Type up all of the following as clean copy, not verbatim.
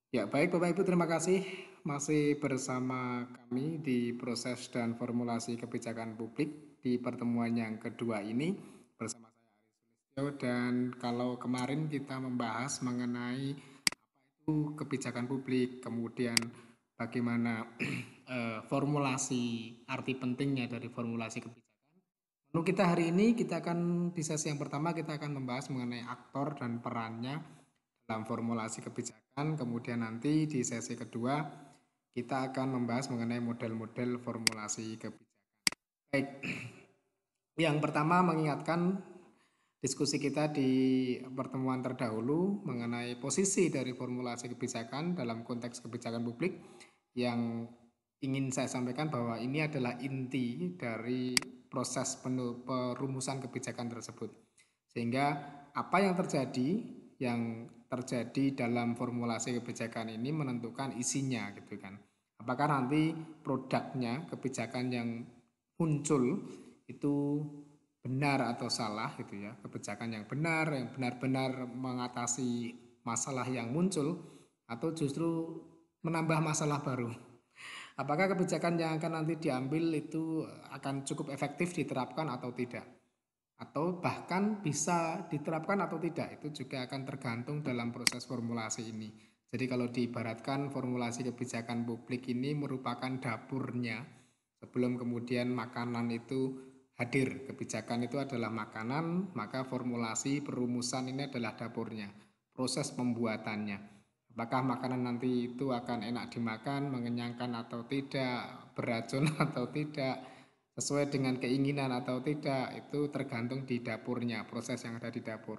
Ya, baik Bapak Ibu, terima kasih masih bersama kami di proses dan formulasi kebijakan publik di pertemuan yang kedua ini bersama saya Aris Sulistyo. Dan kalau kemarin kita membahas mengenai itu kebijakan publik, kemudian bagaimana formulasi arti pentingnya dari formulasi kebijakan. Menurut kita hari ini kita akan di sesi yang pertama kita akan membahas mengenai aktor dan perannya dalam formulasi kebijakan. Kemudian nanti di sesi kedua kita akan membahas mengenai model-model formulasi kebijakan. Baik, yang pertama mengingatkan diskusi kita di pertemuan terdahulu mengenai posisi dari formulasi kebijakan dalam konteks kebijakan publik yang ingin saya sampaikan bahwa ini adalah inti dari proses perumusan kebijakan tersebut. Sehingga apa yang terjadi dalam formulasi kebijakan ini menentukan isinya gitu kan. Apakah nanti produknya kebijakan yang muncul itu benar atau salah gitu ya, kebijakan yang benar-benar mengatasi masalah yang muncul atau justru menambah masalah baru. Apakah kebijakan yang akan nanti diambil itu akan cukup efektif diterapkan atau tidak? Atau bahkan bisa diterapkan atau tidak, itu juga akan tergantung dalam proses formulasi ini. Jadi kalau diibaratkan formulasi kebijakan publik ini merupakan dapurnya sebelum kemudian makanan itu hadir. Kebijakan itu adalah makanan, maka formulasi perumusan ini adalah dapurnya, proses pembuatannya. Apakah makanan nanti itu akan enak dimakan, mengenyangkan atau tidak, beracun atau tidak, sesuai dengan keinginan atau tidak, itu tergantung di dapurnya, proses yang ada di dapur.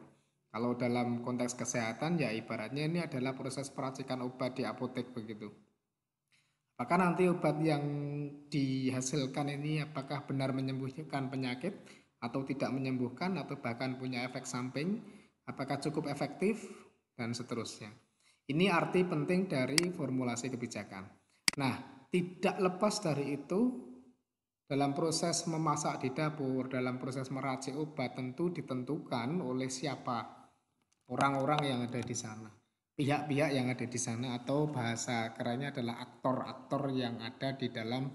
Kalau dalam konteks kesehatan ya ibaratnya ini adalah proses peracikan obat di apotek begitu. Apakah nanti obat yang dihasilkan ini apakah benar menyembuhkan penyakit atau tidak menyembuhkan atau bahkan punya efek samping, apakah cukup efektif dan seterusnya. Ini arti penting dari formulasi kebijakan. Nah, tidak lepas dari itu dalam proses memasak di dapur, dalam proses meracik obat tentu ditentukan oleh siapa orang-orang yang ada di sana, pihak-pihak yang ada di sana, atau bahasa kerennya adalah aktor-aktor yang ada di dalam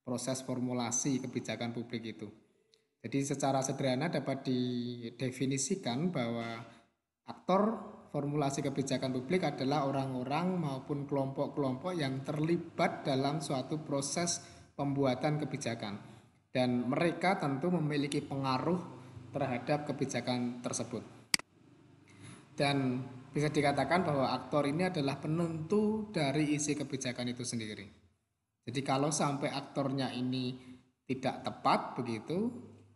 proses formulasi kebijakan publik itu. Jadi secara sederhana dapat didefinisikan bahwa aktor formulasi kebijakan publik adalah orang-orang maupun kelompok-kelompok yang terlibat dalam suatu proses pembuatan kebijakan. Dan mereka tentu memiliki pengaruh terhadap kebijakan tersebut. Dan bisa dikatakan bahwa aktor ini adalah penentu dari isi kebijakan itu sendiri. Jadi kalau sampai aktornya ini tidak tepat begitu,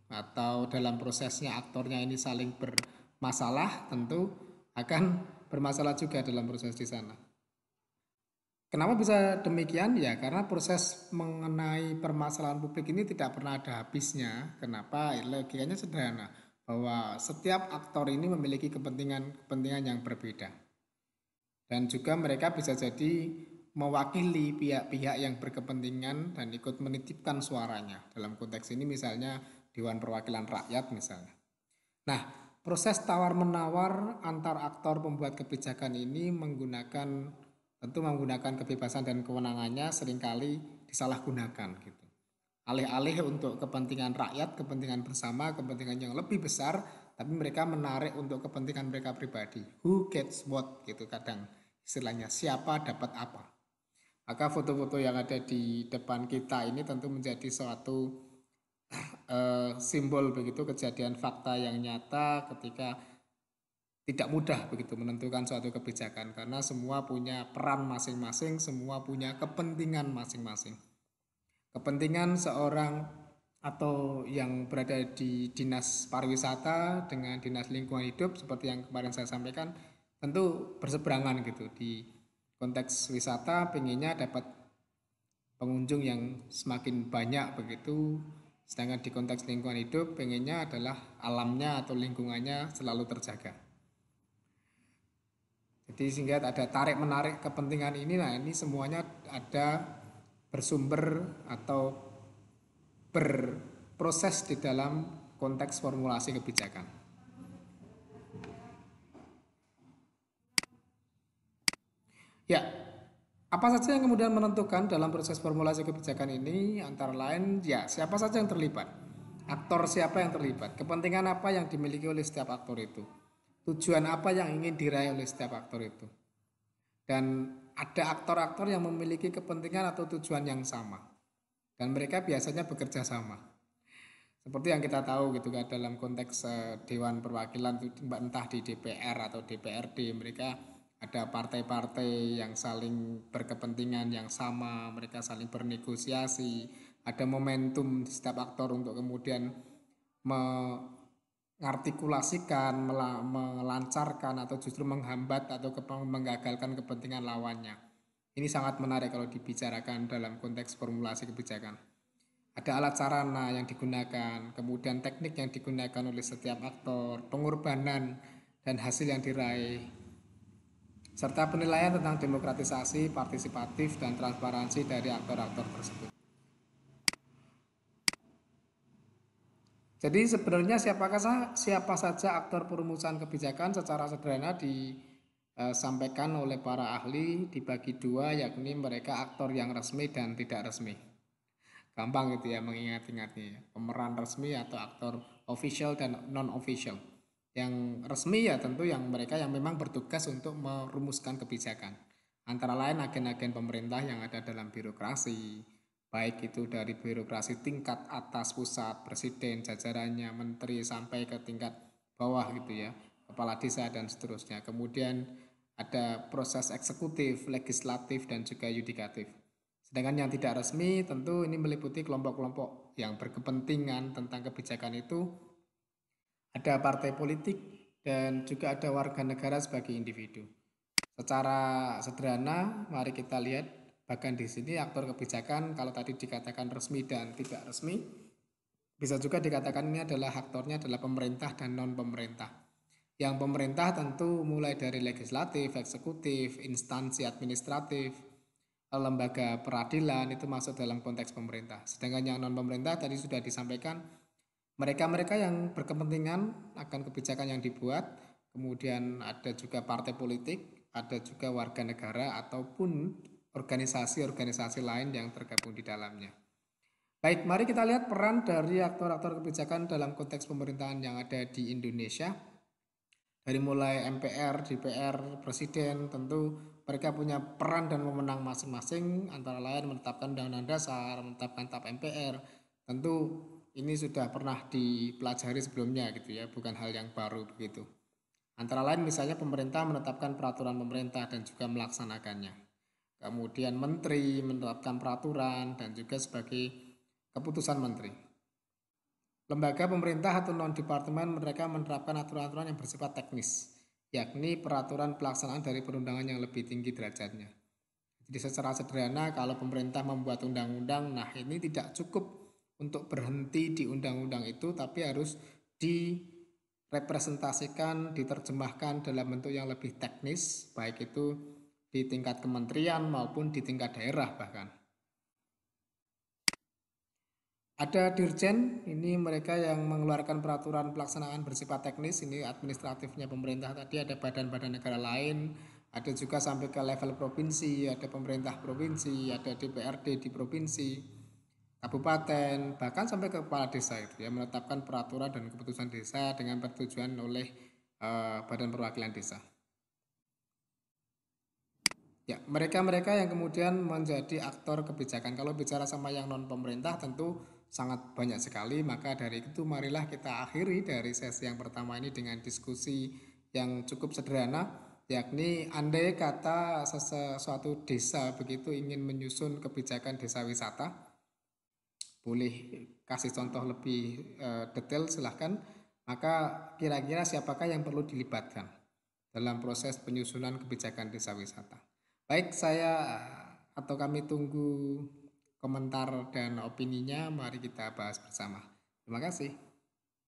atau dalam prosesnya aktornya ini saling bermasalah, tentu akan bermasalah juga dalam proses di sana. Kenapa bisa demikian? Ya karena proses mengenai permasalahan publik ini tidak pernah ada habisnya. Kenapa? Logikanya sederhana, bahwa setiap aktor ini memiliki kepentingan-kepentingan yang berbeda. Dan juga mereka bisa jadi mewakili pihak-pihak yang berkepentingan dan ikut menitipkan suaranya. Dalam konteks ini misalnya Dewan Perwakilan Rakyat misalnya. Nah, proses tawar-menawar antar aktor pembuat kebijakan ini menggunakan kebebasan dan kewenangannya seringkali disalahgunakan gitu. Alih-alih untuk kepentingan rakyat, kepentingan bersama, kepentingan yang lebih besar, tapi mereka menarik untuk kepentingan mereka pribadi. Who gets what gitu kadang istilahnya, siapa dapat apa. Maka foto-foto yang ada di depan kita ini tentu menjadi suatu simbol begitu, kejadian fakta yang nyata ketika tidak mudah begitu menentukan suatu kebijakan karena semua punya peran masing-masing, semua punya kepentingan masing-masing. Kepentingan seorang atau yang berada di dinas pariwisata dengan dinas lingkungan hidup seperti yang kemarin saya sampaikan tentu berseberangan gitu. Di konteks wisata pengennya dapat pengunjung yang semakin banyak begitu, sedangkan di konteks lingkungan hidup pengennya adalah alamnya atau lingkungannya selalu terjaga. Jadi sehingga ada tarik menarik kepentingan ini, nah ini semuanya ada bersumber atau berproses di dalam konteks formulasi kebijakan. Ya, apa saja yang kemudian menentukan dalam proses formulasi kebijakan ini? Antara lain, ya siapa saja yang terlibat, aktor siapa yang terlibat, kepentingan apa yang dimiliki oleh setiap aktor itu, tujuan apa yang ingin diraih oleh setiap aktor itu, dan ada aktor-aktor yang memiliki kepentingan atau tujuan yang sama, dan mereka biasanya bekerja sama. Seperti yang kita tahu gitu kan dalam konteks Dewan Perwakilan entah di DPR atau DPRD, mereka ada partai-partai yang saling berkepentingan yang sama, mereka saling bernegosiasi, ada momentum di setiap aktor untuk kemudian mengartikulasikan, melancarkan atau justru menghambat atau menggagalkan kepentingan lawannya. Ini sangat menarik kalau dibicarakan dalam konteks formulasi kebijakan. Ada alat sarana yang digunakan, kemudian teknik yang digunakan oleh setiap aktor, pengorbanan dan hasil yang diraih, serta penilaian tentang demokratisasi, partisipatif, dan transparansi dari aktor-aktor tersebut. Jadi sebenarnya siapa saja aktor perumusan kebijakan secara sederhana disampaikan oleh para ahli dibagi dua, yakni mereka aktor yang resmi dan tidak resmi. Gampang gitu ya mengingat-ingatnya ya. Pemeran resmi atau aktor official dan non official. Yang resmi ya tentu yang mereka yang memang bertugas untuk merumuskan kebijakan. Antara lain agen-agen pemerintah yang ada dalam birokrasi, baik itu dari birokrasi tingkat atas pusat, presiden, jajarannya, menteri sampai ke tingkat bawah gitu ya, kepala desa dan seterusnya. Kemudian ada proses eksekutif, legislatif dan juga yudikatif. Sedangkan yang tidak resmi tentu ini meliputi kelompok-kelompok yang berkepentingan tentang kebijakan itu, ada partai politik dan juga ada warga negara sebagai individu. Secara sederhana, mari kita lihat bahkan di sini aktor kebijakan kalau tadi dikatakan resmi dan tidak resmi, bisa juga dikatakan ini adalah aktornya adalah pemerintah dan non pemerintah. Yang pemerintah tentu mulai dari legislatif, eksekutif, instansi administratif, lembaga peradilan itu masuk dalam konteks pemerintah. Sedangkan yang non pemerintah tadi sudah disampaikan mereka-mereka yang berkepentingan akan kebijakan yang dibuat, kemudian ada juga partai politik, ada juga warga negara ataupun organisasi-organisasi lain yang tergabung di dalamnya. Baik, mari kita lihat peran dari aktor-aktor kebijakan dalam konteks pemerintahan yang ada di Indonesia. Dari mulai MPR, DPR, Presiden, tentu mereka punya peran dan wewenang masing-masing, antara lain menetapkan undang-undang dasar, menetapkan TAP MPR. Tentu ini sudah pernah dipelajari sebelumnya gitu ya, bukan hal yang baru begitu. Antara lain misalnya pemerintah menetapkan peraturan pemerintah dan juga melaksanakannya. Kemudian menteri menetapkan peraturan dan juga sebagai keputusan menteri. Lembaga pemerintah atau non-departemen mereka menerapkan aturan-aturan yang bersifat teknis, yakni peraturan pelaksanaan dari perundangan yang lebih tinggi derajatnya. Jadi secara sederhana kalau pemerintah membuat undang-undang, nah ini tidak cukup untuk berhenti di undang-undang itu, tapi harus direpresentasikan, diterjemahkan dalam bentuk yang lebih teknis, baik itu di tingkat kementerian maupun di tingkat daerah bahkan. Ada dirjen, ini mereka yang mengeluarkan peraturan pelaksanaan bersifat teknis, ini administratifnya pemerintah tadi, ada badan-badan negara lain, ada juga sampai ke level provinsi, ada pemerintah provinsi, ada DPRD di provinsi, kabupaten, bahkan sampai ke kepala desa itu ya, menetapkan peraturan dan keputusan desa dengan persetujuan oleh badan perwakilan desa. Ya, mereka-mereka yang kemudian menjadi aktor kebijakan. Kalau bicara sama yang non pemerintah tentu sangat banyak sekali, maka dari itu marilah kita akhiri dari sesi yang pertama ini dengan diskusi yang cukup sederhana, yakni andai kata sesuatu desa begitu ingin menyusun kebijakan desa wisata, boleh kasih contoh lebih detail silahkan, maka kira-kira siapakah yang perlu dilibatkan dalam proses penyusunan kebijakan desa wisata. Baik, saya atau kami tunggu komentar dan opininya. Mari kita bahas bersama. Terima kasih.